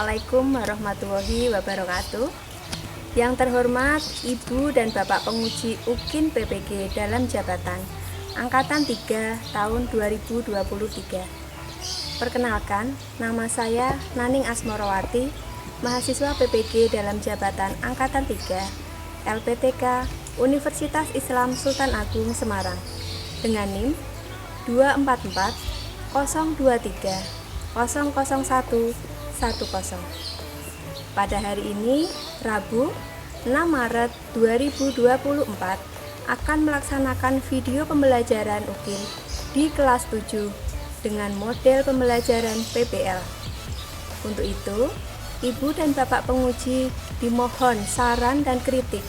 Assalamualaikum warahmatullahi wabarakatuh. Yang terhormat Ibu dan Bapak Penguji UKIN PPG dalam jabatan Angkatan 3 tahun 2023. Perkenalkan, nama saya Naning Asmorowati, mahasiswa PPG dalam jabatan Angkatan 3 LPTK Universitas Islam Sultan Agung Semarang dengan NIM 244 023 00110. Pada hari ini, Rabu 6 Maret 2024, akan melaksanakan video pembelajaran UKIN di kelas 7 dengan model pembelajaran PBL. Untuk itu, Ibu dan Bapak penguji dimohon saran dan kritik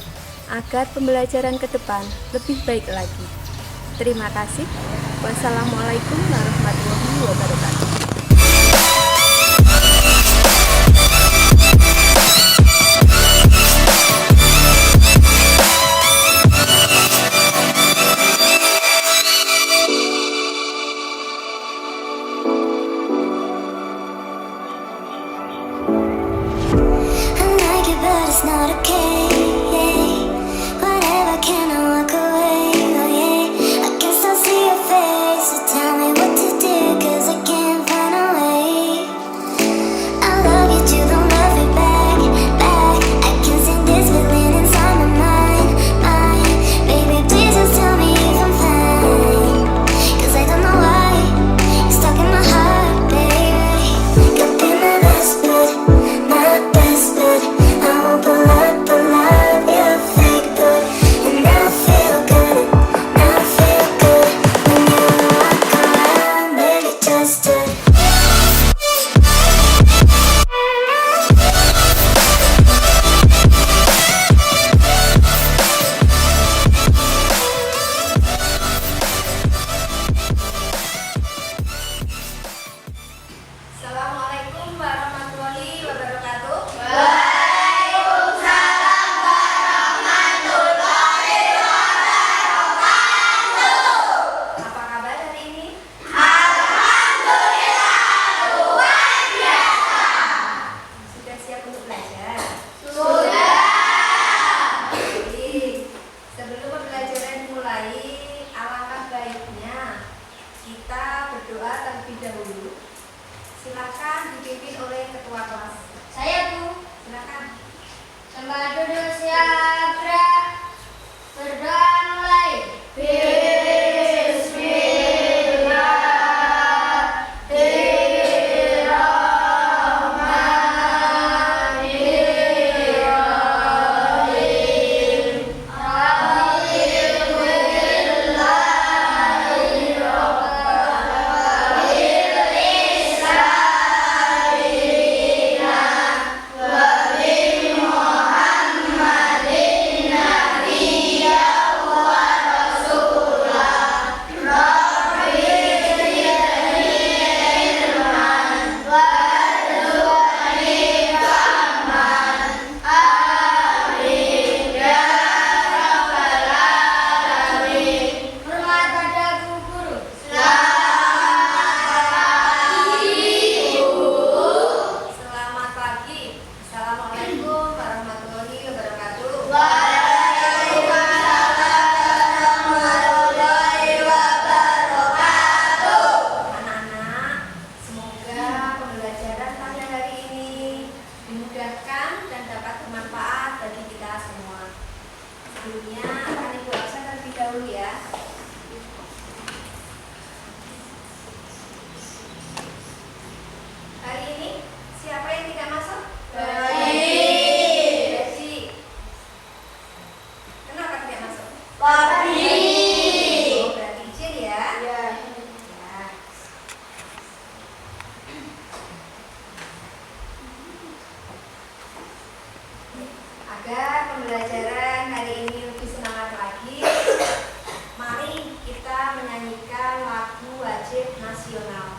agar pembelajaran ke depan lebih baik lagi. Terima kasih. Wassalamualaikum warahmatullahi wabarakatuh. It's not okay, whatever, can I walk away, oh yeah, I can still see your face, so tell me what to do, cause I can't find a way, I love you too, don't love me back, I can sing this feeling inside my mind, baby please just tell me if I'm fine, cause I don't know why, you're stuck in my heart, baby, could be my best bud, pull up, you're fake, but and I feel good, when you walk around, baby, just do. Assalamualaikum warahmatullahi wabarakatuh. Berdoa terlebih dahulu. Silakan dipimpin oleh ketua kelas. Saya, Bu. Silakan. Sembah duduk siap, gerak. Berdoa mulai. Dan dapat bermanfaat bagi kita semua. Sebelumnya akan Ibu absen terlebih dahulu ya. Hari ini siapa yang tidak masuk? Jadi, kenapa tidak masuk? Oh, berarti izin ya? Ya. Agar pembelajaran hari ini lebih semangat lagi, mari kita menyanyikan lagu wajib nasional.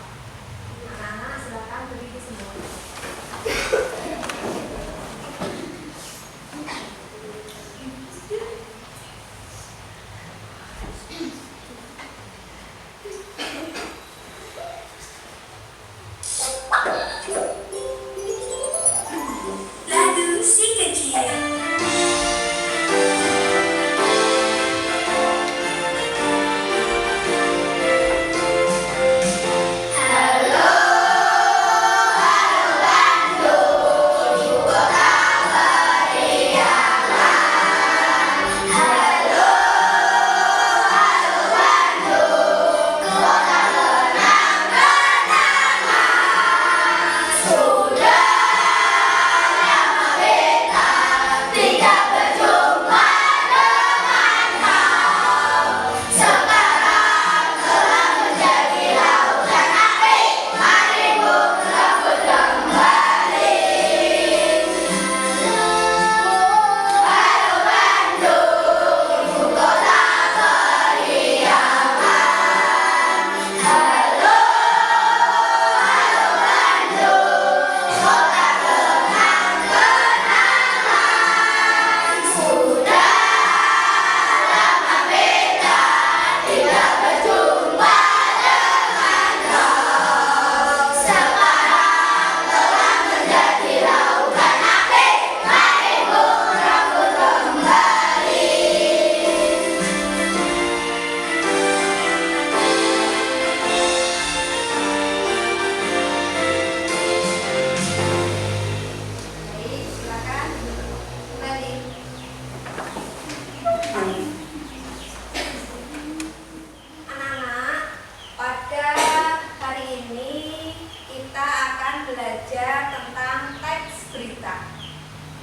Anak-anak silakan berdiri semua.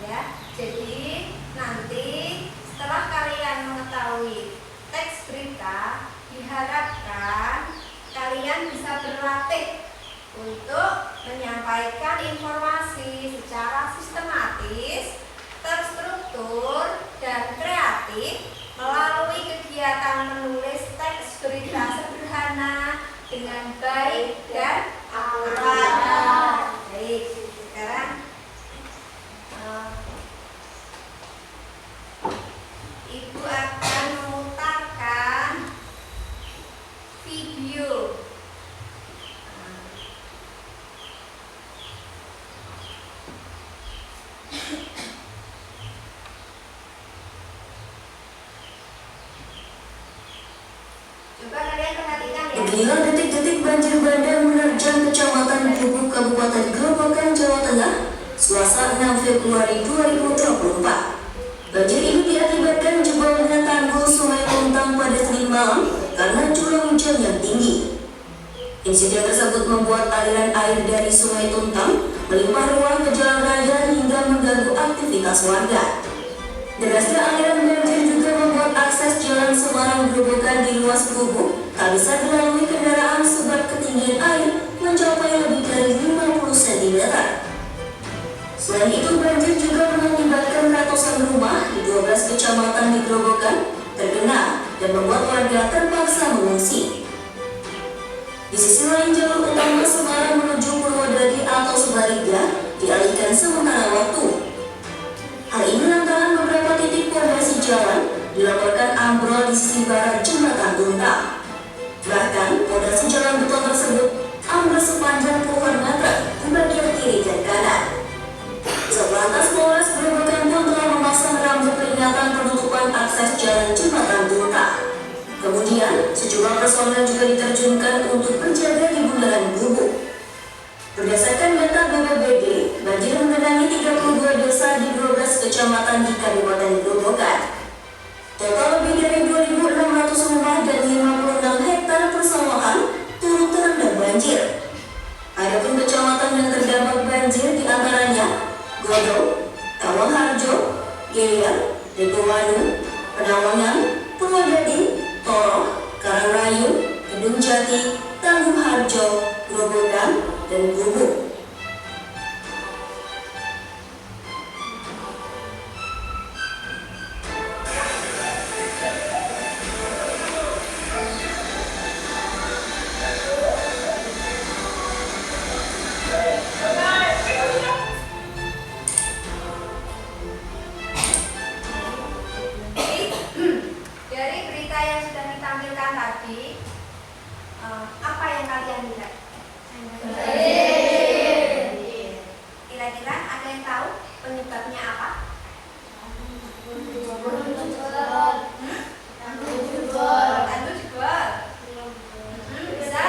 Ya, jadi nanti setelah kalian mengetahui teks berita, diharapkan kalian bisa berlatih untuk menyampaikan informasi secara sistematis, terstruktur, dan kreatif melalui kegiatan menulis teks berita sederhana dengan baik dan akurat. Baik, sekarang Ibu akan memutarkan video. Coba kalian perhatikan ya. Inilah detik-detik banjir bandang menerjang Kecamatan Gubuk, Kabupaten Grobogan, Jawa Tengah, Selasa 6 Februari 2024. Banjir ini diakibatkan jebolnya tanggul Sungai Tuntang pada Senin malam karena curah hujan yang tinggi. Insiden tersebut membuat aliran air dari Sungai Tuntang melimpah ruah ke jalan raya hingga mengganggu aktivitas warga. Derasnya aliran banjir juga membuat akses jalan Semarang Grobogan di ruas Gubuk tak bisa dilalui kendaraan sebab ketinggian air mencapai lebih dari 50 cm. Selain itu, banjir juga mengakibatkan ratusan rumah di 12 kecamatan di Grobogan tergenang dan membuat warga terpaksa mengungsi. Di sisi lain, jalur utama Semarang menuju Purwodadi atau sebaliknya dialihkan sementara waktu. Hal ini lantaran beberapa titik pondasi jalan dilaporkan ambrol di sisi barat jembatan Tuntang. Bahkan, pondasi jalan beton tersebut ambrol sepanjang puluhan meter di bagian kiri dan kanan. Satlantas Polres Grobogan pun telah memasang rambu peringatan penutupan akses jalan jembatan Tuntang. Kemudian, sejumlah personel juga diterjunkan untuk berjaga di bundaran Gubuk. Berdasarkan data BPBD, banjir mengenangi 32 desa di 12 kecamatan di Kabupaten Grobogan. Total lebih dari 2.600 rumah dan 56 hektar persawahan turut terendam banjir. Adapun kecamatan yang terdampak banjir diantaranya Godong, Tawangharjo, Geyer, Regowanu, Penawangan, Purwodadi, Toro, Karangrayu, Kedung Jati, Tangguh Harjo, Grobogan, dan Gubuk. Dari berita yang sudah ditampilkan tadi, apa yang kalian lihat? Kira-kira ada yang tahu penyebabnya apa? Tanggul jebol. Bisa?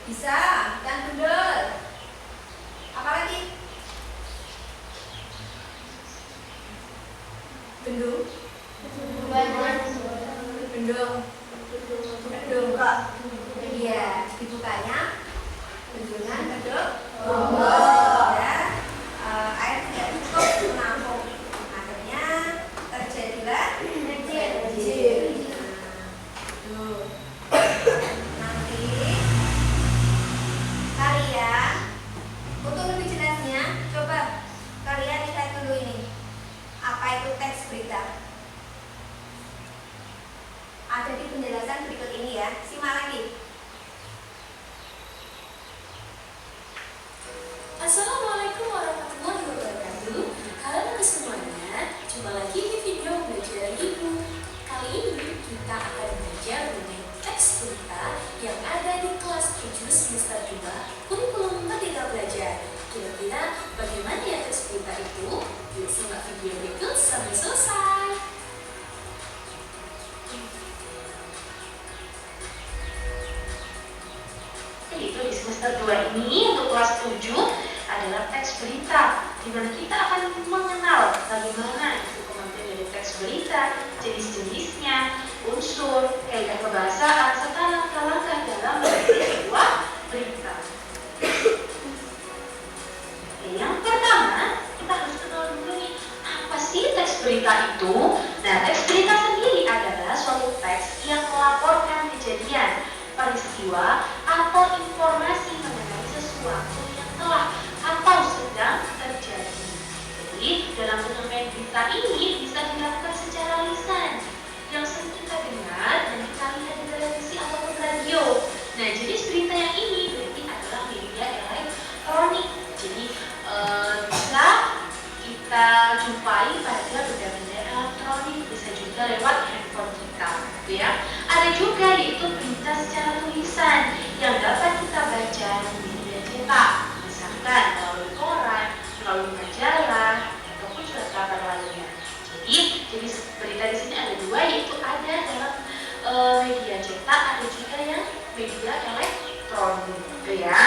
Bisa, hutan gundul. Apa lagi? Bendung. Bendung kok. Iya, dibukanya bendungan kedung. Ya, air tidak cukup menampung. Akhirnya terjadilah banjir. Nanti kalian untuk lebih jelasnya, coba kalian lihat dulu ini. Apa itu teks berita? Ada di penjelasan berikut ini ya. Simak lagi. Assalamualaikum warahmatullahi wabarakatuh. Halo semuanya, jumpa lagi di video belajar ibu. Kali ini kita akan belajar mengenai teks berita yang ada di kelas 7 semester 2 kurikulum Merdeka Belajar. Kira-kira bagaimana ya teks berita itu? Yuk simak video berikut sampai selesai. Itu di semester 2 ini untuk kelas 7 adalah teks berita, di mana kita akan mengenal bagaimana itu pengertian dari teks berita, jenis-jenisnya, unsur, kaidah kebahasaan, serta langkah-langkah dalam membuat sebuah berita. Yang pertama, berita itu, nah teks berita sendiri adalah suatu teks yang melaporkan kejadian, peristiwa, atau informasi mengenai sesuatu yang telah atau sedang terjadi. Jadi dalam fenomena berita ini bisa dilakukan secara lisan, yang sering kita dengar dan kita lihat di televisi ataupun radio. Nah, jenis berita yang ini berarti adalah media elektronik. Jadi bisa kita jumpai pada benda-benda elektronik, bisa juga lewat handphone kita, gitu ya. Ada juga yaitu berita secara tulisan yang dapat kita baca di media cetak, misalkan melalui koran, melalui majalah, ataupun surat kabar lainnya. Jadi jenis berita di sini ada dua, yaitu ada dalam media cetak, ada juga yang media elektronik, gitu ya.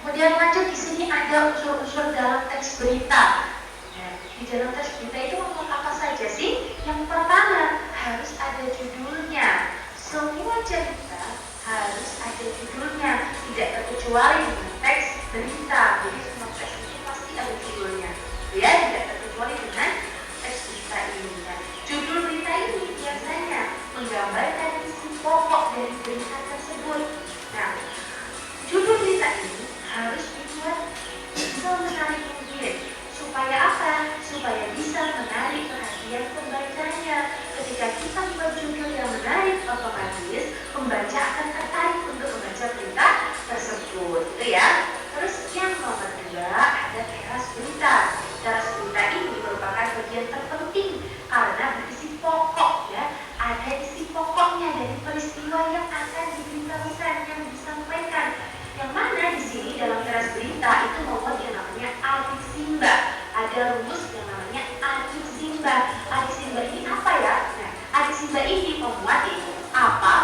Kemudian lanjut di sini ada unsur-unsur dalam teks berita. Nah, di dalam teks berita itu memuat apa saja sih? Yang pertama, harus ada judulnya. Semua cerita harus ada judulnya, tidak terkecuali dengan teks berita. Jadi semua teks itu pasti ada judulnya, ya, tidak terkecuali dengan teks berita ini. Nah, judul berita ini biasanya menggambarkan isi pokok dari berita tersebut. Nah, judul berita ini harus dibuat semenarik mungkin. Supaya apa? Supaya bisa menarik perhatian pembacanya. Ketika kita membuat judul yang menarik, otomatis pembaca akan tertarik untuk membaca berita tersebut, gitu ya. Terus yang nomor 2 ada teras berita. Teras berita ini merupakan bagian terpenting karena berisi pokok, ya. Ada isi pokoknya dari peristiwa yang akan diberitahukan, yang disampaikan. Yang mana di sini dalam teras berita itu memuat yang namanya adiksimba. Ada rumus yang namanya adiksimba. Adiksimba ini apa ya? Nah, adiksimba ini memuat apa,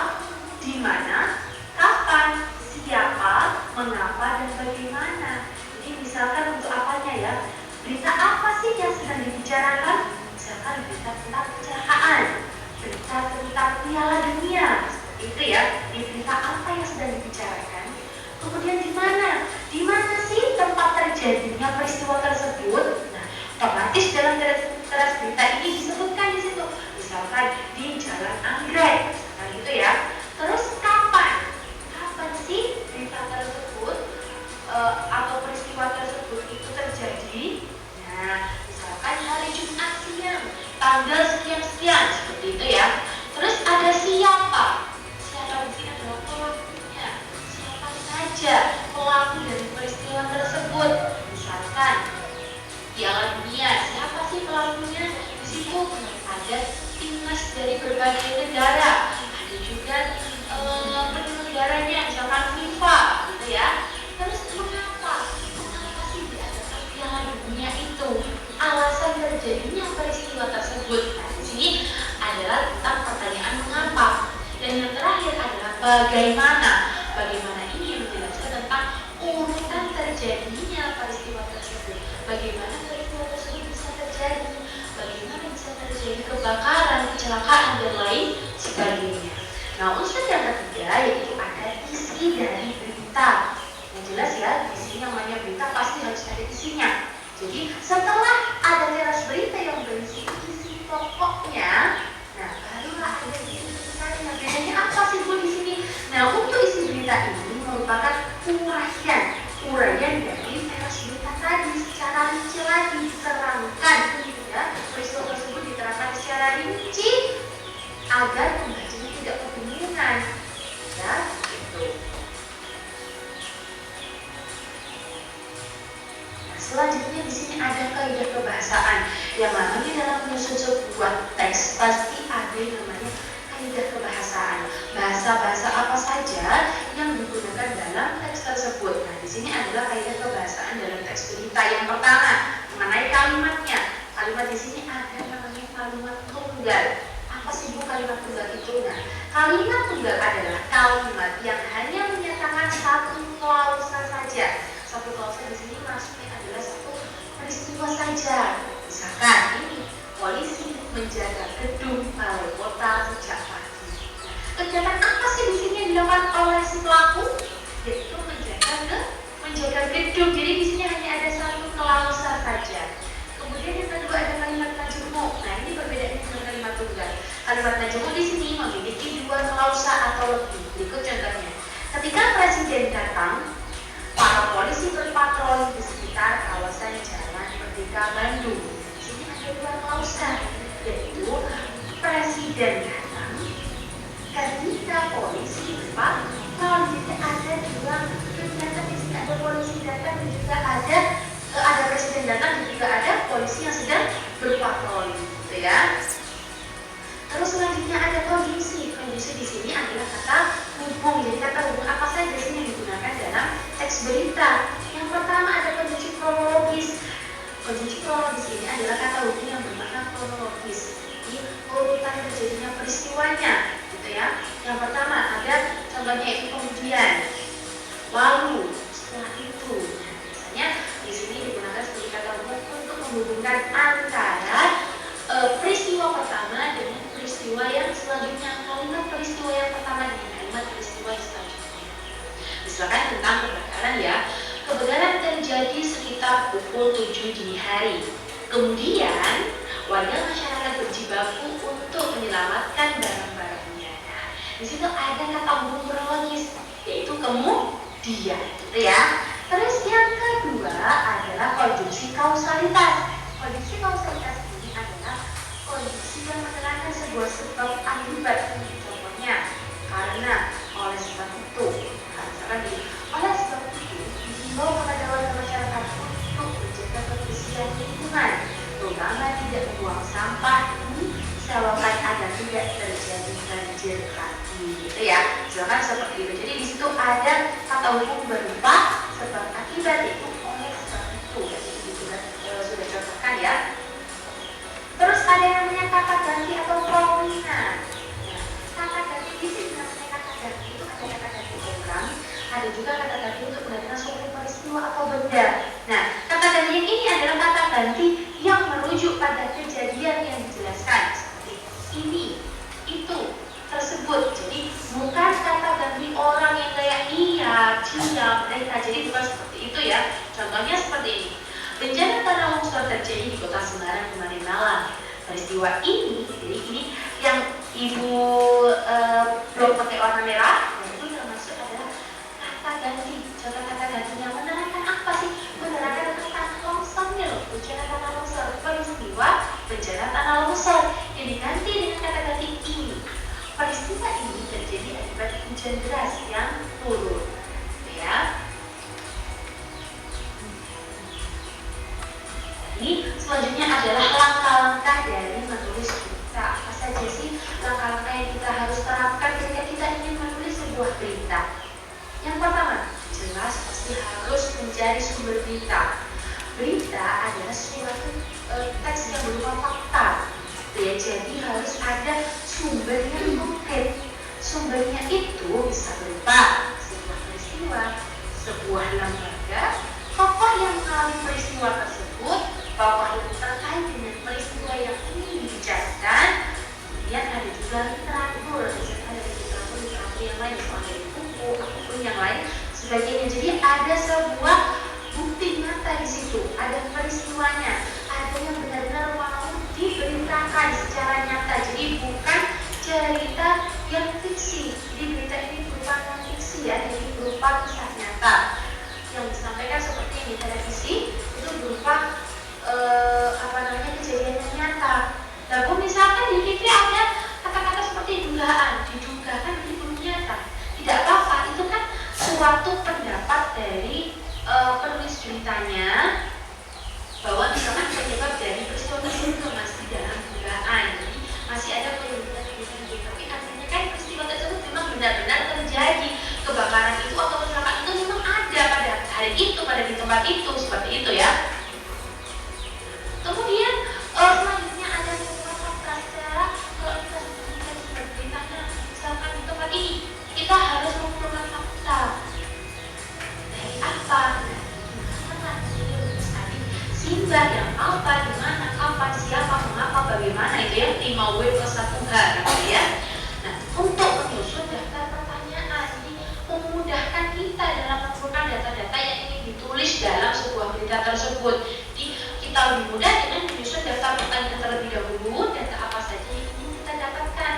di mana, kapan, siapa, mengapa, dan bagaimana. Jadi misalkan untuk apanya ya? Berita apa sih yang sedang dibicarakan? Misalkan berita tentang kecelakaan, berita tentang Piala Dunia, seperti itu ya. Di berita apa yang sedang dibicarakan? Kemudian di mana? Di mana sih tempat terjadinya peristiwa tersebut? Nah, otomatis dalam teras berita ini disebutkan di situ. Misalkan di Jalan Anggrek, nah gitu ya. Terus kapan? Kapan sih berita tersebut atau peristiwa tersebut itu terjadi? Nah, misalkan hari Jumat siang, tanggal sekian-sekian, seperti itu ya. Terus ada siapa? Siapa di sini adalah pelakunya. Siapa saja pelaku dari peristiwa tersebut? Misalkan Piala Dunia, siapa sih pelakunya? Di situ ada timnas dari berbagai negara, ada juga penyelenggaranya, misalkan FIFA, gitu ya. Terus mengapa sih diadakan Piala Dunia itu? Alasan terjadinya peristiwa tersebut. Nah, di sini adalah tentang pertanyaan mengapa. Dan yang terakhir adalah bagaimana. Bagaimana ini menjelaskan tentang urutan terjadinya peristiwa tersebut. Bagaimana peristiwa tersebut bisa terjadi, bagaimana bisa terjadi kebakaran, kecelakaan, dan lain sebagainya. Nah, unsur yang ketiga yaitu ada isi dari berita. Yang jelas ya, di sini namanya berita pasti harus ada isinya. Jadi setelah ada teras berita yang berisi isi pokoknya, nah barulah ada isi tulisannya. Bedanya apa sih Bu di sini? Nah, untuk isi berita ini merupakan uraian dari teras berita tadi secara rinci lagi diterangkan, ya, peristiwa tersebut diterangkan secara rinci agar pembacanya tidak kebingungan, ya, gitu. Selanjutnya di sini ada kaidah kebahasaan. Yang namanya dalam menyusun sebuah teks pasti ada yang namanya kaidah kebahasaan. Bahasa-bahasa apa saja yang digunakan dalam teks tersebut. Nah, di sini adalah kaidah kebahasaan dalam teks berita. Yang pertama, mengenai kalimatnya. Kalimat di sini ada namanya kalimat tunggal. Apa sih Bu kalimat tunggal itu? Nah, kalimat tunggal adalah kalimat yang hanya menyatakan satu klausa saja. Satu klausa di sini maksudnya adalah satu peristiwa saja. Misalkan ini, polisi menjaga gedung balai kota sejak pagi. Nah, kegiatan apa sih di sini yang dilakukan oleh si pelaku? Yaitu menjaga gedung. Jadi di sini hanya ada satu klausa saja. Kemudian yang Kalimat majemuk di sini memiliki dua klausa atau lebih. Berikut contohnya. Ketika presiden datang, para polisi berpatroli di sekitar kawasan Jalan Merdeka Bandung. Di sini ada dua klausa, yaitu presiden datang, ketika polisi berpatroli. Jadi ada dua kegiatan di sini, ada polisi datang dan juga ada presiden datang dan juga ada polisi yang sedang berpatroli, gitu ya. Terus selanjutnya ada kondisi. Kondisi di sini adalah kata hubung. Jadi kata hubung apa saja sih yang digunakan dalam teks berita? Yang pertama ada kondisi kronologis. Kondisi kronologis ini adalah kata hubung yang bermakna kronologis. Jadi urutan terjadinya peristiwanya, gitu ya. Yang pertama ada contohnya itu kemudian, lalu, setelah itu. Biasanya di sini digunakan sebagai kata hubung untuk menghubungkan antara peristiwa pertama dengan peristiwa yang selanjutnya, kalimat peristiwa yang pertama dengan kalimat peristiwa yang selanjutnya. Misalkan tentang kebakaran ya, kebakaran terjadi sekitar pukul 7 dini hari. Kemudian warga masyarakat berjibaku untuk menyelamatkan barang-barangnya. Nah, di situ ada kata hubung kronologis, yaitu kemudian, gitu ya. Terus yang kedua adalah konjungsi kausalitas. Konjungsi kausalitas ini adalah kondisi yang menerangkan sebuah sebab akibat. Contohnya, karena, oleh sebab itu. Misalkan oleh sebab itu dihimbau kepada warga masyarakat untuk menjaga kebersihan lingkungan, terutama tidak membuang sampah di selokan agar tidak terjadi banjir lagi, gitu ya. Misalkan seperti itu. Jadi di situ ada kata hubung berupa sebab akibat, itu oleh sebab itu. Jadi sudah contohkan ya. Terus ada yang namanya kata ganti atau pronomen. Kata ganti di sini namanya kata ganti itu ada kata ganti program, ada juga kata ganti untuk menggantikan suatu peristiwa atau benda. Nah, kata ganti yang ini adalah kata ganti yang merujuk pada kejadian yang dijelaskan seperti ini, itu, tersebut. Jadi bukan kata ganti orang yang kayak iya, dia, mereka. Jadi bukan seperti itu ya. Contohnya seperti ini. Bencana tanah longsor terjadi di Kota Semarang kemarin malam. Peristiwa ini, jadi ini yang ibu belum pakai warna merah, itu termasuk adalah kata ganti. Contoh kata gantinya menerangkan apa sih? Menerangkan tentang longsornya loh. Bencana tanah longsor, peristiwa bencana tanah longsor yang diganti dengan kata ganti ini. Peristiwa ini terjadi akibat hujan deras yang turun, ya. Ini selanjutnya adalah langkah-langkah dari menulis berita. Apa saja sih langkah-langkah yang kita harus terapkan ketika kita ingin menulis sebuah berita? Yang pertama, jelas pasti harus mencari sumber berita. Berita adalah suatu teks yang berupa fakta. Ya, jadi harus ada sumber yang konkret. Sumbernya itu bisa berupa sebuah peristiwa, sebuah lembaga, tokoh yang mengalami peristiwa tersebut, tokoh yang terkait dengan peristiwa yang ingin dibicarakan. Kemudian ada juga literatur, misalkan ada literatur yang lain, misalnya dari buku ataupun yang lain sebagainya. Jadi ada sebuah bukti nyata di situ, ada peristiwanya, ada yang benar-benar mau diberitakan secara nyata. Jadi bukan cerita yang fiksi. Jadi berita ini berupa non fiksi ya, jadi berupa kisah nyata yang disampaikan seperti yang di televisi itu berupa kejadian yang nyata. Lalu misalkan di TV ada kata-kata seperti dugaan, diduga kan itu belum nyata. Tidak apa-apa, itu kan suatu pendapat dari penulis beritanya bahwa misalkan penyebab dari peristiwa tersebut masih dalam dugaan. Jadi masih ada penyebab gitu. Tapi artinya kan peristiwa tersebut memang benar-benar terjadi. Kebakaran itu atau kecelakaan itu memang ada pada hari itu, pada di tempat itu, seperti itu ya. Kemudian selanjutnya ada beberapa prasarat. Kalau kita beritanya misalkan di tempat ini, kita harus mengumpulkan fakta dari apa, simbah yang apa, di mana, kapan, siapa, mengapa, bagaimana, itu ya 5W+1H gitu ya. Nah, untuk menyusun daftar pertanyaan, jadi memudahkan kita dalam mengumpulkan data-data yang ingin ditulis dalam sebuah berita tersebut. Jadi kita lebih mudah dengan menyusun daftar pertanyaan terlebih dahulu, data apa saja yang ingin kita dapatkan.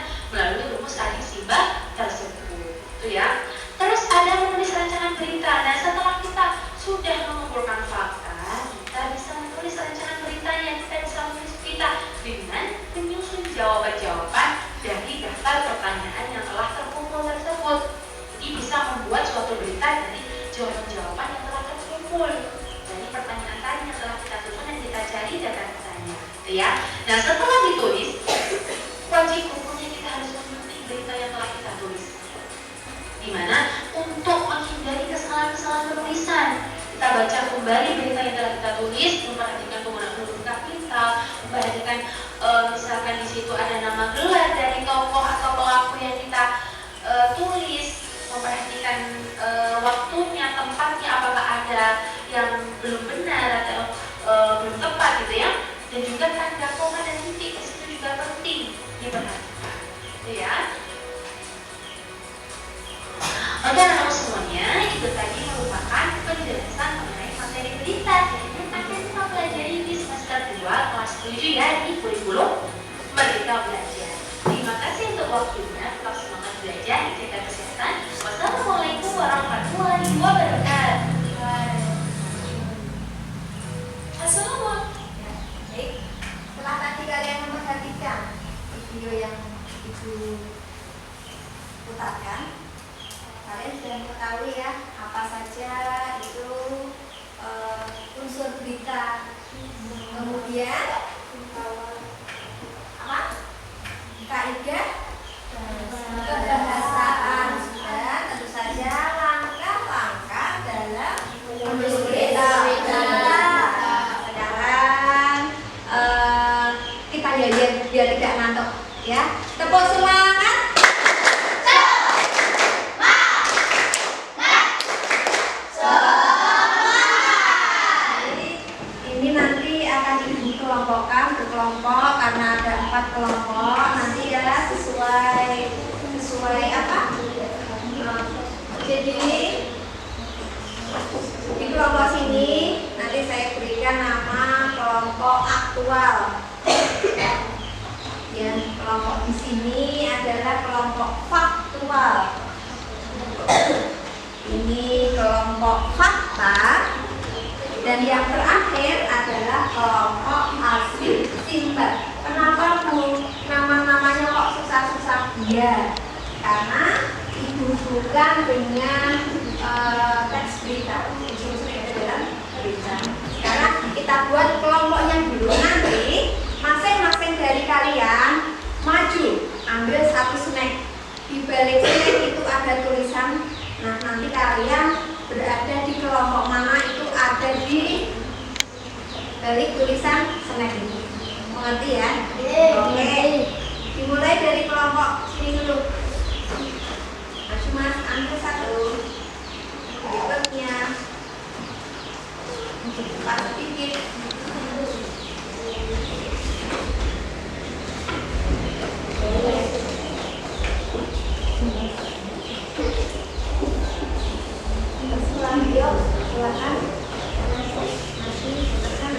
mengumpulkan fakta, kita bisa menulis rancangan beritanya, kita bisa menulis berita dengan menyusun jawaban-jawaban dari daftar pertanyaan yang telah terkumpul tersebut. Jadi bisa membuat suatu berita dari jawaban-jawaban yang telah terkumpul dari pertanyaan tadi yang telah kita susun dan kita cari data-datanya, gitu ya. Nah, setelah ditulis, wajib hukumnya kita harus memetik berita yang telah kita tulis. Dimana untuk menghindari kesalahan-kesalahan penulisan, kita baca kembali berita yang telah kita tulis, memperhatikan penggunaan huruf kapital, memperhatikan misalkan di situ ada nama gelar dari tokoh atau pelaku yang kita tulis, memperhatikan waktunya, tempatnya, apakah ada yang belum benar atau belum tepat gitu ya, dan juga tanda koma dan titik di situ juga penting diperhatikan, gitu ya. Oke anak-anak semuanya, itu tadi merupakan penjelasan mengenai materi berita yang akan kita pelajari di semester 2 kelas 7 ya, di kurikulum Merdeka Belajar. Terima kasih untuk waktunya, tetap semangat belajar, jaga kesehatan. Wassalamualaikum warahmatullahi wabarakatuh. Assalamualaikum. Baik, setelah tadi kalian memperhatikan video yang Ibu putarkan, kalian sudah mengetahui ya apa saja itu unsur berita. Kemudian apa? Kaidah kebahasaan dan tentu saja langkah-langkah dalam menulis berita. Sekarang kita biar tidak ngantuk ya. Tepuk semangat. Kelompokkan ke kelompok karena ada 4 kelompok nanti ya sesuai apa? Jadi di kelompok sini nanti saya berikan nama kelompok aktual. Ya, kelompok di sini adalah kelompok faktual. Ini kelompok fakta. Dan yang terakhir adalah kelompok asli simbat. Kenapa Bu? Nama-namanya kok susah-susah? Iya, karena dihubungkan dengan teks berita. Dalam berita. Sekarang kita buat kelompoknya dulu. Nanti masing-masing dari kalian maju, ambil satu snack. Di balik snack itu ada tulisan. Nah, nanti kalian berada di kelompok mana itu ada di balik tulisan snack ini. Mengerti ya? Oke. Dimulai dari kelompok sini dulu. Maju Mas, ambil satu. Berikutnya Pak sedikit. Silakan. Masih tekan.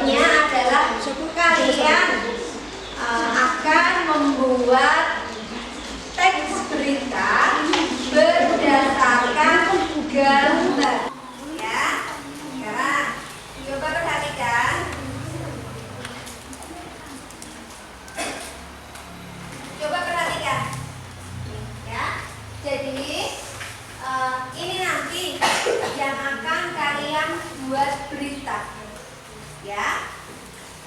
tugasnya adalah kalian akan membuat teks berita berdasarkan gambar. Ya, sekarang coba perhatikan. Coba perhatikan. Ya, jadi ini nanti yang akan kalian buat berita. Ya,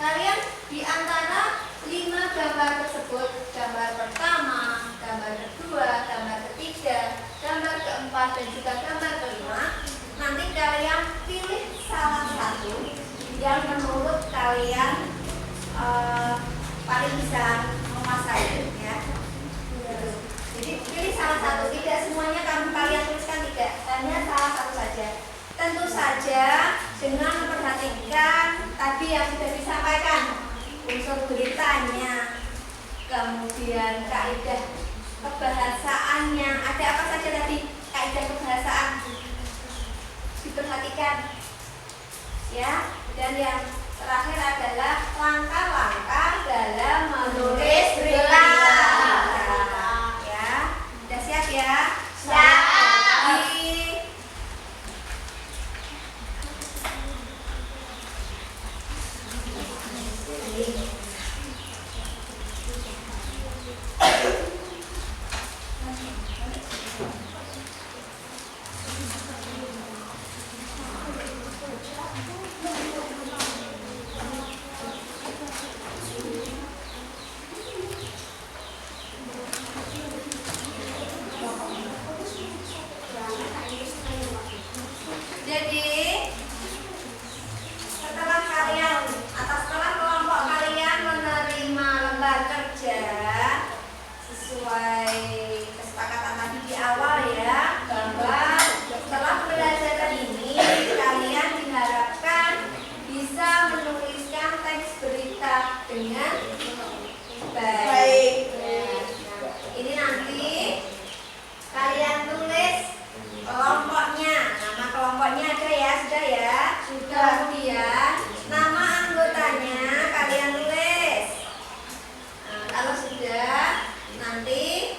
kalian di antara 5 gambar tersebut, gambar pertama, gambar kedua, gambar ketiga, gambar keempat, dan juga gambar kelima, nanti kalian pilih salah satu yang menurut kalian paling bisa menguasai, ya. Jadi pilih salah satu, tidak semuanya kalian tuliskan, tidak, hanya salah satu saja. Tentu saja dengan memperhatikan tadi yang sudah disampaikan, unsur beritanya, kemudian kaidah kebahasaannya. Ada apa saja tadi kaidah kebahasaan? Diperhatikan, ya. Dan yang terakhir adalah langkah-langkah dalam menulis berita. Ya, sudah siap ya? Siap. Jadi setelah kelompok kalian menerima lembar kerja sesuai kesepakatan tadi di awal, ya, bahwa setelah pembelajaran ini kalian diharapkan bisa menuliskan teks berita dengan baik. Nah, ini nanti kalian tulis kelompoknya, nama kelompoknya ada ya, sudah ya? Sudah. Kemudian nama anggotanya kalian tulis. Nah, kalau sudah, nanti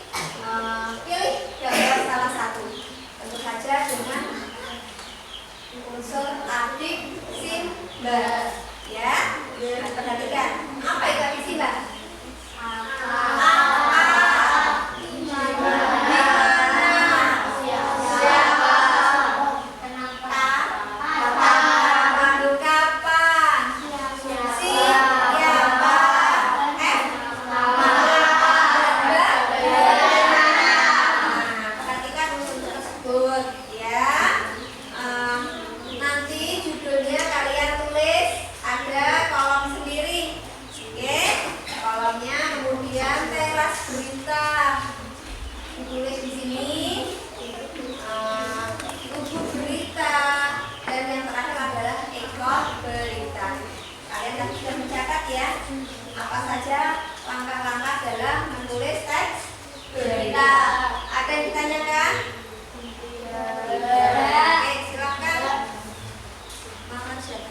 pilih gambar salah satu. Tentu saja dengan unsur adik simbah, ya. Nah, perhatikan, apa itu adik simbah? Ditulis di sini tubuh berita, dan yang terakhir adalah ekor berita. Kalian tadi sudah mencatat ya apa saja langkah-langkah dalam menulis teks berita. Ada yang ditanyakan? Oke, silakan. Makan siapa?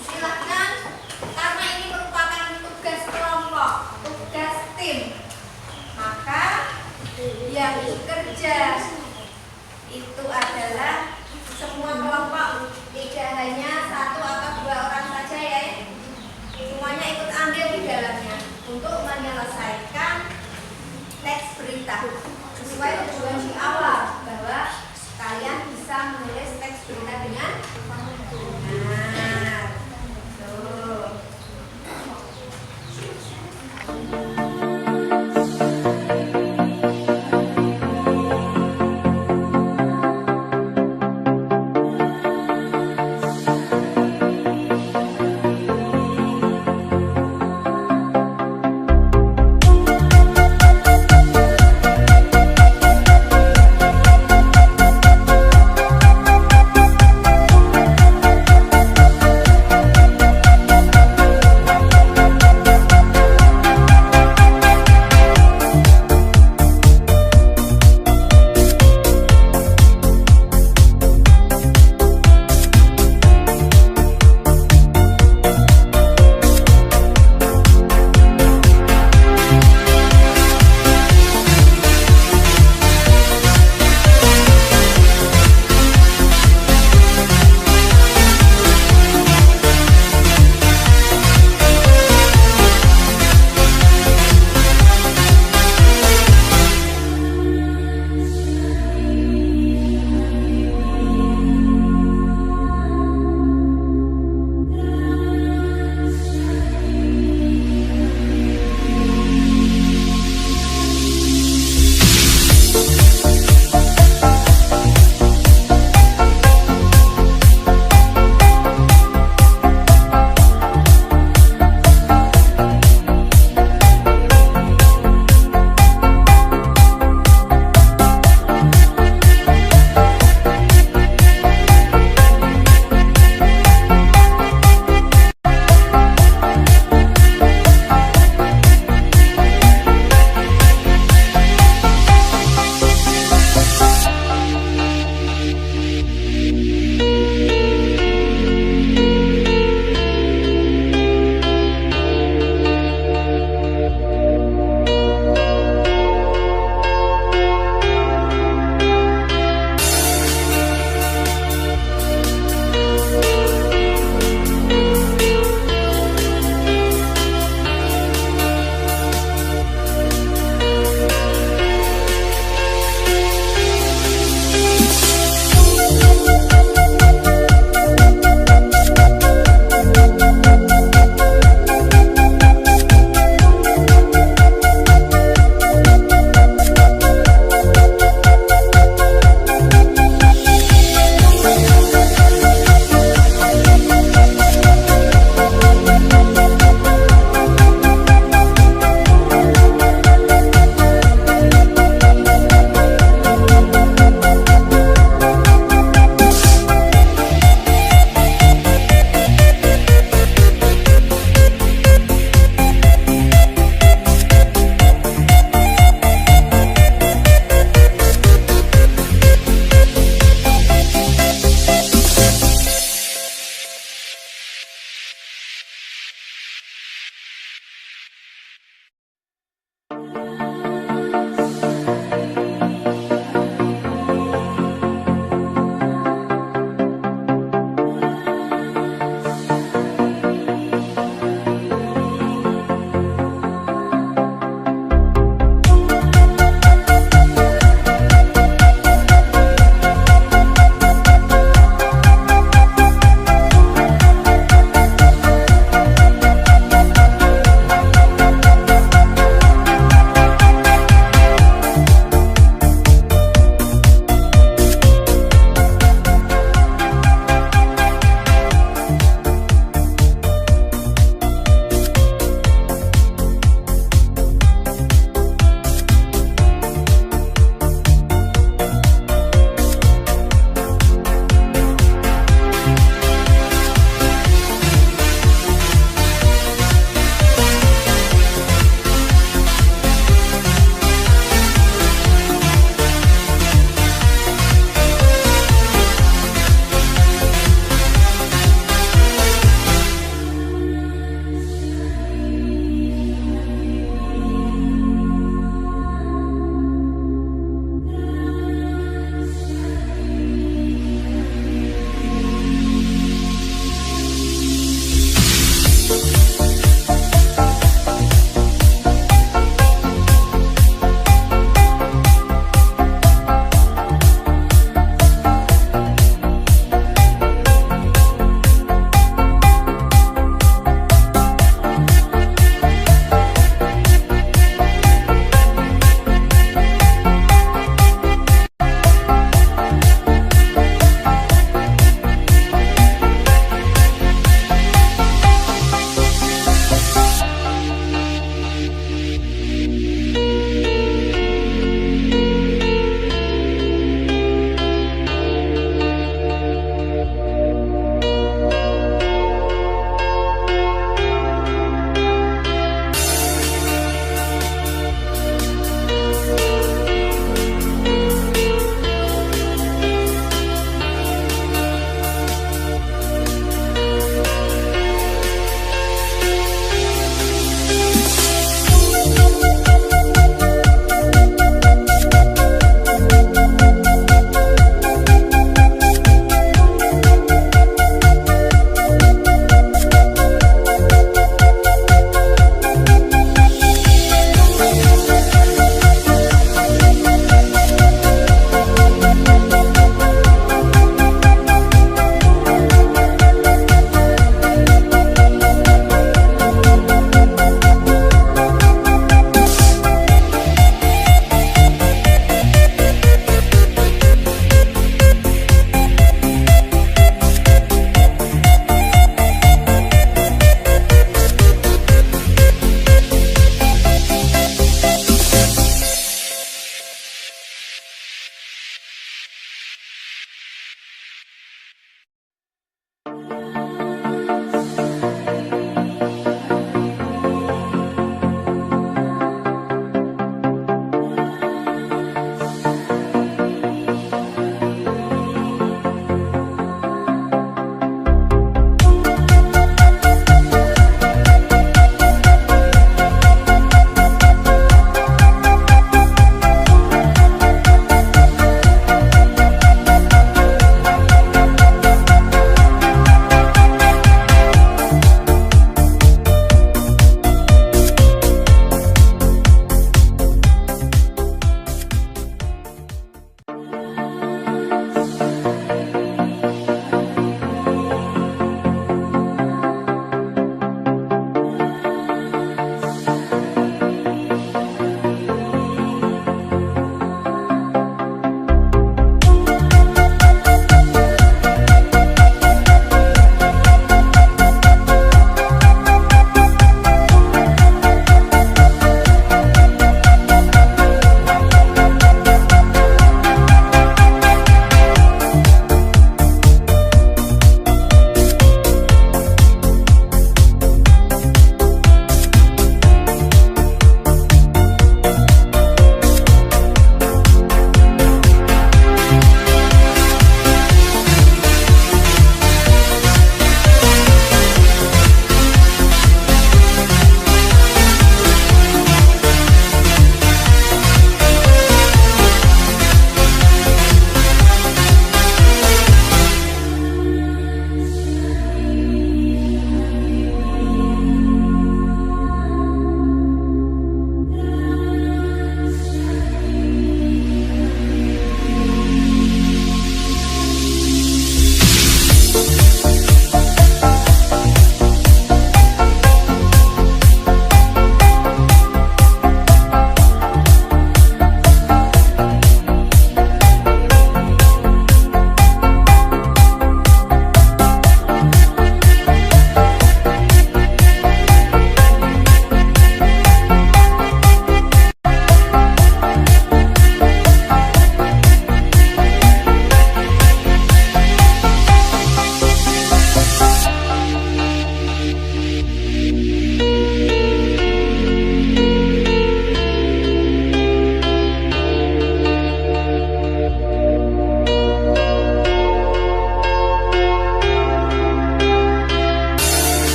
Silahkan, karena ini merupakan tugas kelompok, tugas tim, maka yang bekerja itu adalah semua kelompok, tidak hanya 1 atau 2 orang saja ya. Semuanya ikut andil di dalamnya untuk menyelesaikan teks berita sesuai tujuan di awal, bahwa kalian bisa menulis teks berita dengan benar. Tuh.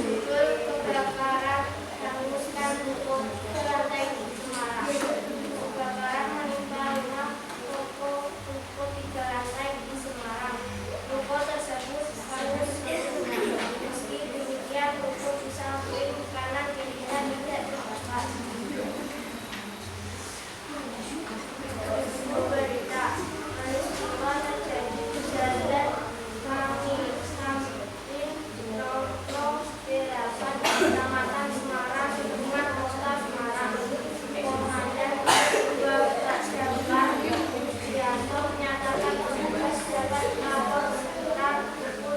judul kebakaran hanguskan ruko lantai di Semarang. Kebakaran menimpa rumah toko 3 lantai di Semarang. Ruko tersebut hangus sepenuhnya. Meski demikian, ruko di samping kanan kirinya tidak terbakar. Berita peristiwa terjadi di Jalan Mangi Samping Nongkrong Delapan, Kecamatan Semarang, Lingkungan Kota Semarang. Komandan 2 Laksamana Yudianto menyatakan petugas dapat melapor sekitar pukul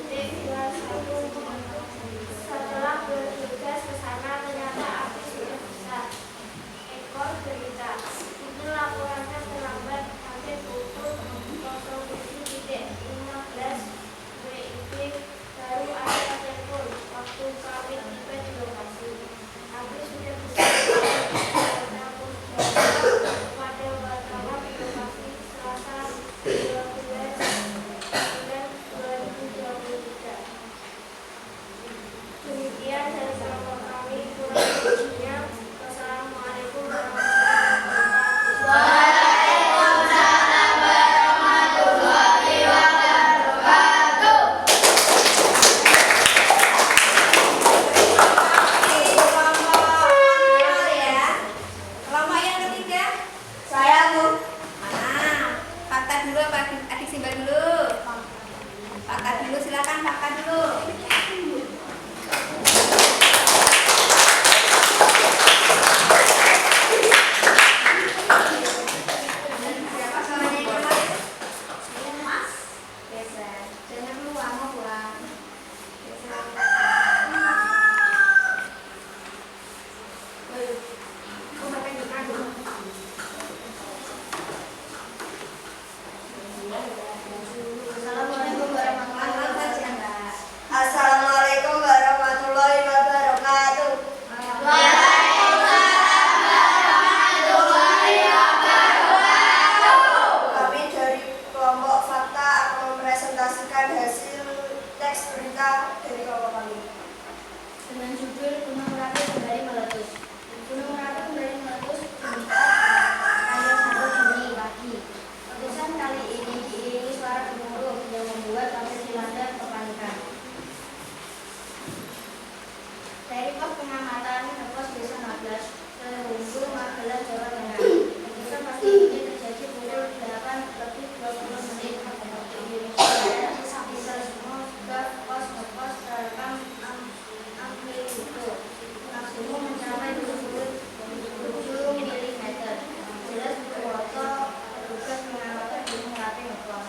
7.21. Setelah bertugas ke sana, ternyata api sudah besar. Ekor berita. Itu laporannya terlambat sampai pukul 07.15 WIB baru ada telepon waktu kami tiba di lokasi. Api sudah bisa pada wartawan di lokasi Selasa 12 Bulan 2023. Demikian dari kelompok kami, kurang lebihnya. Wassalamualaikum warahmatullahi wabarakatuh. Kelompok yang ketiga, saya Bu. Mana? Fakta dulu apa adik Simba dulu? Fakta dulu, silakan fakta dulu. Siapa suaranya yang keras? Mas? Geser. Jangan keluar, mau pulang. Geser. Oh, pakai depan dulu. Assalamualaikum warahmatullahi wabarakatuh. Assalamualaikum warahmatullahi wabarakatuh. Kami dari kelompok fakta akan mempresentasikan hasil teks berita dari kelompok kami. Dengan judul Gunung Merapi kembali meletus. Gunung Merapi kembali meletus tanggal 1 Juni pagi. Letusan kali ini diiringi suara gemuruh yang membuat warga dilanda kepanikan. Dari pos pengamatan pos Desa 16 Selehunggu, Magelang, Jawa Tengah. Letusan pagi ini terjadi pukul 8:20 waktu Indonesia Barat di seluruh pos terekam amplitudo maksimum mencapai 77 mm. Jelas foto petugas pengamatan Gunung Merapi ngepos.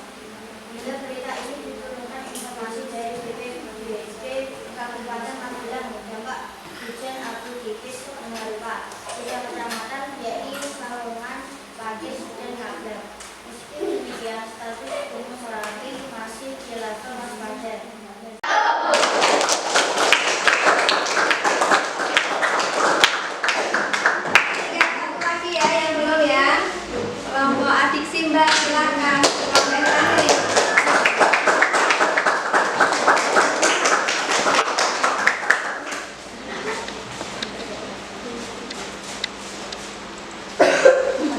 Bila berita ini diturunkan informasi dari BPBD Kabupaten Magelang berdampak hujan abu tipis menyeruput 3 kecamatan yakni Salongan, Pagis, dan Magelang. Meski demikian, status Gunung Merapi masih di level waspada. Lagi ya yang belum ya. Kelompok adik Simba silakan. Kelompok yang terakhir.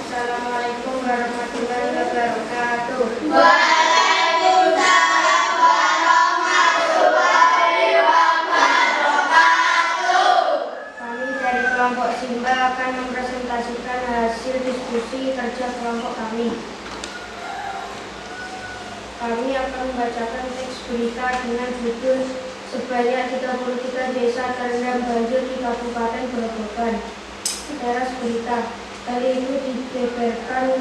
Assalamualaikum warahmatullahi wabarakatuh. Kami dari kelompok Simba akan mempresentasikan hasil diskusi kerja kelompok kami. Kami akan membacakan teks berita dengan judul Sebanyak 33 desa terendam banjir di Kabupaten Grobogan. Teras berita. Kali itu dibeberkan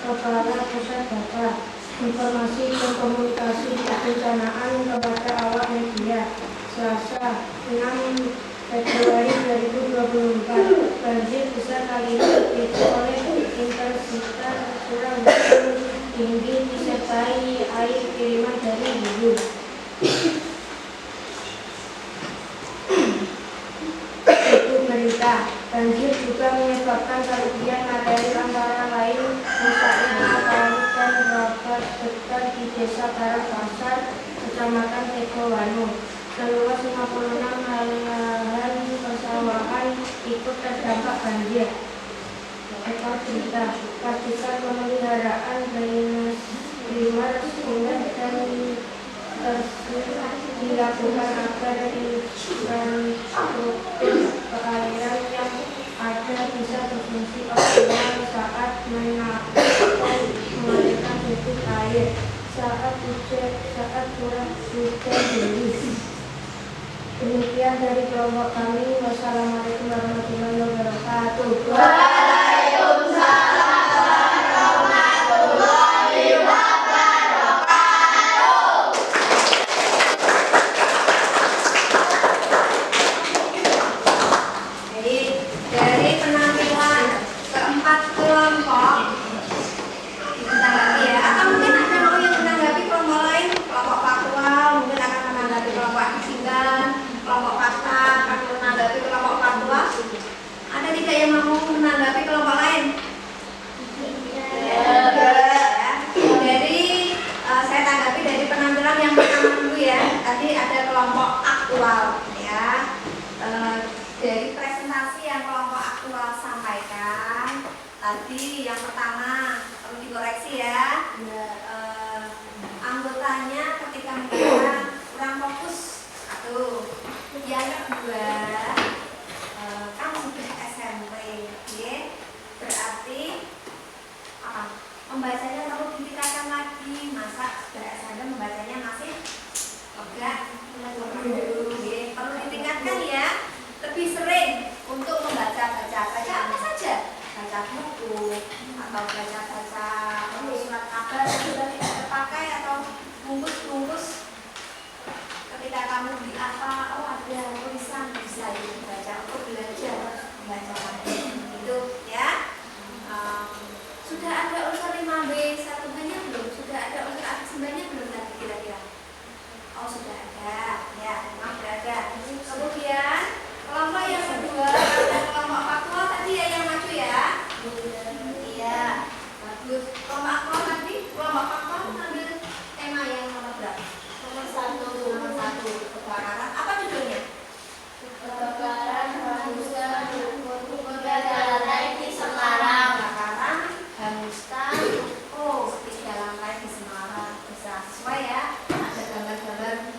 Kepala Pusat Data, Informasi dan Komunikasi Kebencanaan kepada awak media. Selasa 6 Februari 2024. Banjir besar kali ini dipicu oleh intensitas curah hujan tinggi disertai air kiriman dari hulu. Itu berita. Banjir juga menyebabkan kerugian material antara lain rusaknya parit dan rokok serta di Desa Karangpasar, Kecamatan Tegowano. seluas 56 lahan persawahan ikut terdampak banjir. Ekor berita, pastikan pemeliharaan drainase primer sekunder dan tertib dilakukan agar infrastruktur perairan yang ada bisa berfungsi optimal saat mengalirkan debit air saat curah hujan tinggi. Demikian dari kelompok kami. Wassalamualaikum warahmatullahi wabarakatuh. Jadi dari penampilan keempat kelompok ditanggapi ya, atau mungkin ada mau yang menanggapi kelompok lain, kelompok faktual mungkin akan menanggapi kelompok aksingan, kelompok fakta akan menanggapi kelompok faktual. Ada tidak yang mau menanggapi kelompok lain? Ya. Dari saya tanggapi dari penampilan yang pertama dulu ya. Tadi ada kelompok aktual ya. Dari presentasi yang kelompok aktual sampaikan tadi yang pertama perlu dikoreksi ya. Anggotanya ketika mereka kurang fokus. Satu. Yang kedua kan sudah SMP ya. Berarti apa? Membacanya perlu ditingkatkan lagi. Masa sudah SMP membacanya masih enggak? Perlu ditingkatkan ya. Lebih sering untuk baca apa saja, baca buku atau baca surat kabar yang sudah tidak terpakai atau bungkus ketika kamu di apa, oh ada tulisan bisa dibaca untuk belajar membaca itu ya. Sudah ada unsur 5B 1B nya belum? Sudah ada unsur aksimbannya belum tadi kira-kira? Oh sudah ada ya, memang sudah ada. Kemudian kelompok yang kedua ada kelompok faktual tadi ya yang maju ya. Iya, bagus. Kelompok faktual tadi, kelompok faktual mengambil tema yang nomor berapa? Nomor 1. Kebakaran. Apa judulnya? Kebakaran hanguskan kebakaran di Semarang. Kebakaran hanguskan toko 3 lantai di Semarang. Bisa sesuai ya. Ada gambar-gambar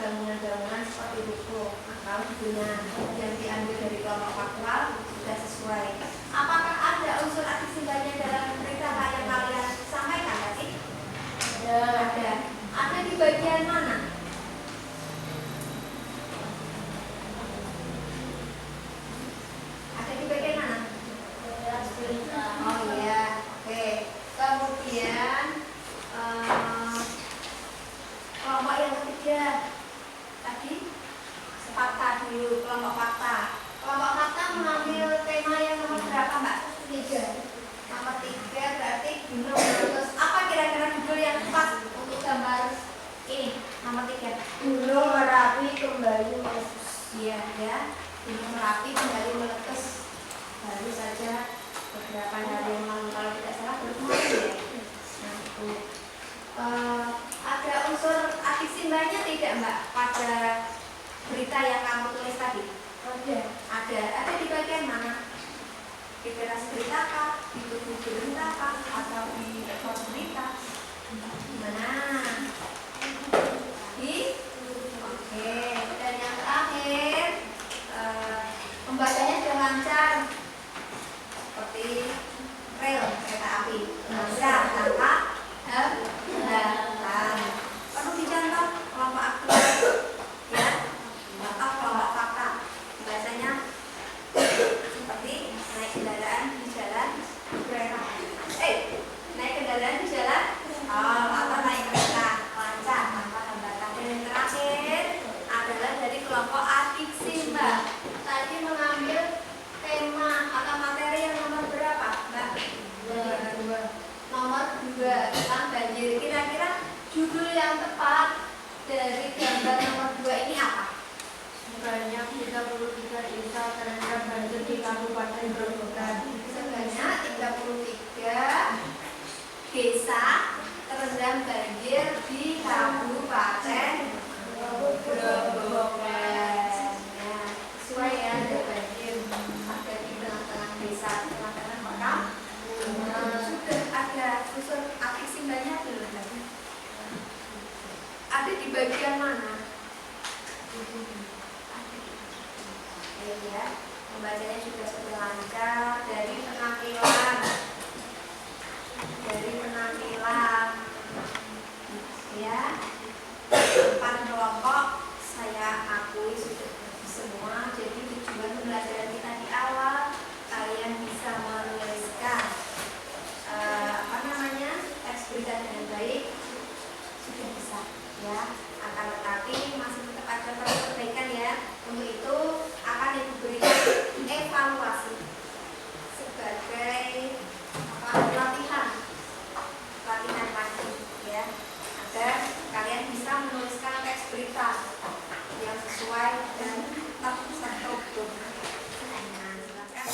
bangunan-bangunan seperti itu. Kalau judulnya yang diambil dari kelompok faktual sudah sesuai. Apakah ada unsur aksimbannya dalam berita yang kalian sampaikan tadi? Ada. Ada di bagian mana? Ada di bagian mana? Oh iya, oke. Kemudian kelompok yang ketiga tadi fakta dulu, kelompok fakta. Kelompok fakta mengambil tema yang nomor berapa Mbak? 3. Nomor 3 berarti gunung meletus. Apa kira-kira judul yang pas untuk gambar ini? Nomor 3. Gunung Merapi kembali meletus. Iya ya, Gunung Merapi kembali meletus. Baru saja beberapa hari yang lalu kalau tidak salah baru kemarin ya. Nah itu ada unsur aksimbannya tidak Mbak pada berita yang kamu tulis tadi? Ada di bagian mana? Di keras berita kah? Di tubuh berita kah? Atau di ekor berita? Di mana? Oke. Dan yang terakhir pembacanya sudah lancar seperti rel kereta api lancar tanpa hambatan. Perlu dicontoh kelompok aktual ya, atau kelompok fakta. Biasanya seperti naik kendaraan di jalan kereta, naik kendaraan di jalan atau naik kereta lancar tanpa hambatan. Dan yang terakhir adalah dari kelompok adiksi Mbak. Tadi mengambil tema atau materi yang nomor berapa Mbak? Nomor 2 tentang banjir. Kira-kira judul yang tepat dari gambar nomor 2 ini apa? Sebanyak 33 desa terendam banjir di Kabupaten Grobogan. Sebanyak 33 desa terendam banjir di Kabupaten Grobogan. Ya, membacanya juga sudah lancar. Dari penampilan ya, 4 kelompok saya akui sudah bagus semua. Jadi tujuan pembelajaran kita di awal, kalian bisa menuliskan teks berita dengan baik, sudah bisa ya. Akan tetapi masih tetap ada perbaikan ya. Untuk itu akan Ibu berikan evaluasi sebagai latihan lagi ya, agar kalian bisa menuliskan teks berita yang sesuai dan tetap terstruktur. Nah, silakan.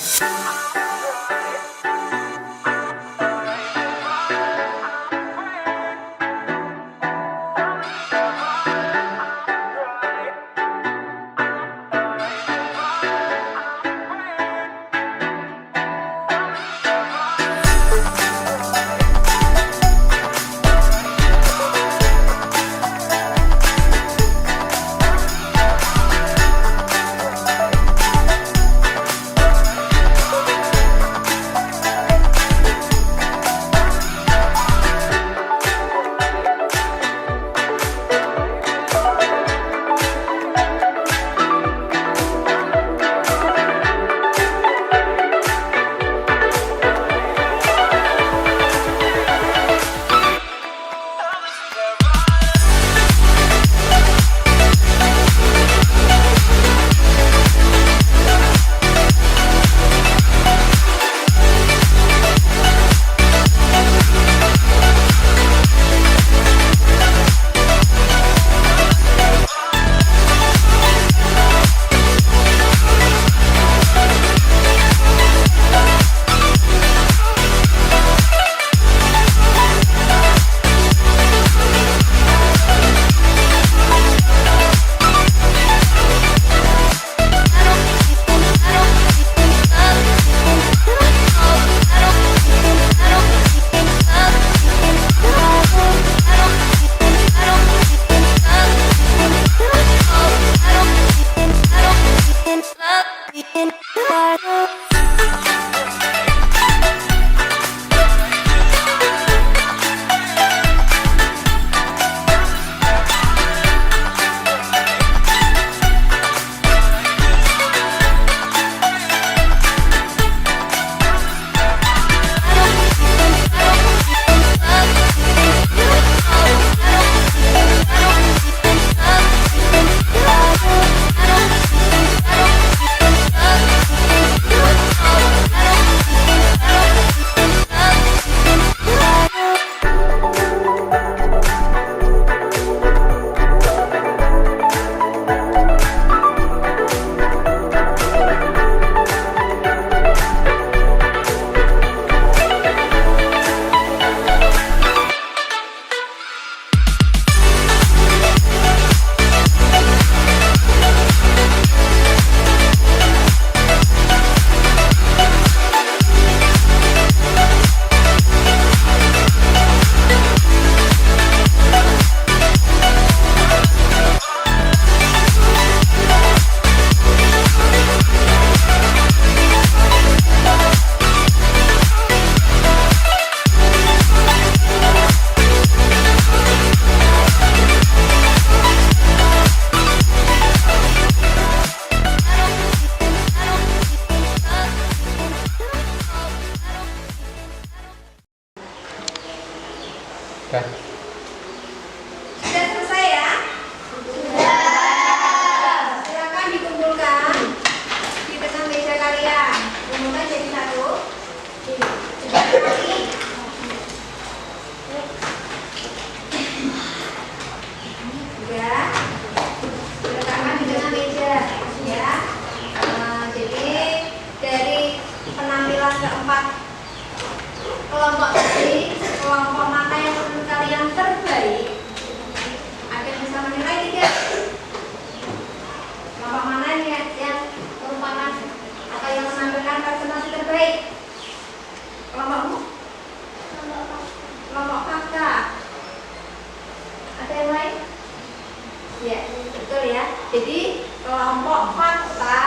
Betul ya. Jadi kelompok fakta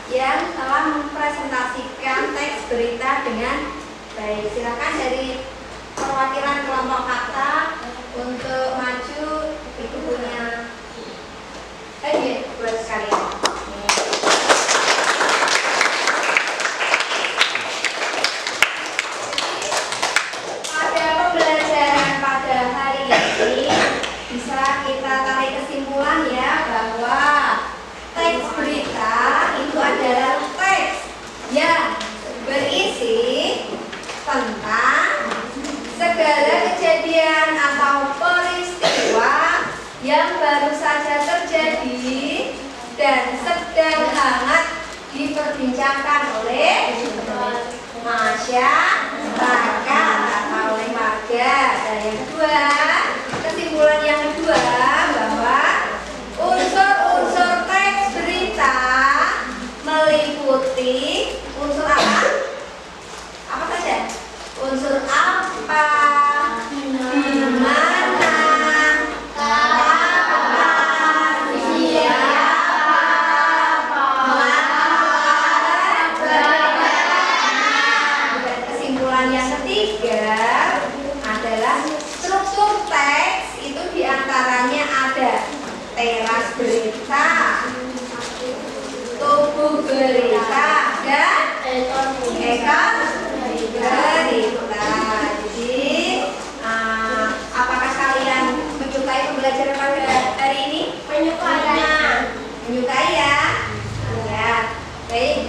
yang telah mempresentasikan teks berita dengan baik. Silakan dari perwakilan kelompok fakta untuk maju. Itu punya buat sekalian. Pada pembelajaran pada hari ini bisa kita tarik kesimpulan ya bahwa teks berita itu adalah teks yang berisi tentang segala kejadian atau peristiwa yang baru saja terjadi dan sedang hangat diperbincangkan oleh masyarakat atau oleh warga. Dan yang kedua, kesimpulan yang kedua bahwa unsur-unsur teks berita meliputi unsur apa? Apa saja? Unsur apa? Di mana? Kapan? Siapa? Mana? Dan kesimpulan yang ketiga adalah struktur teks itu diantaranya ada teras berita, tubuh berita, dan ekor berita. Jadi apakah kalian menyukai pembelajaran pada hari ini? Menyukai ya. Ya. Baik.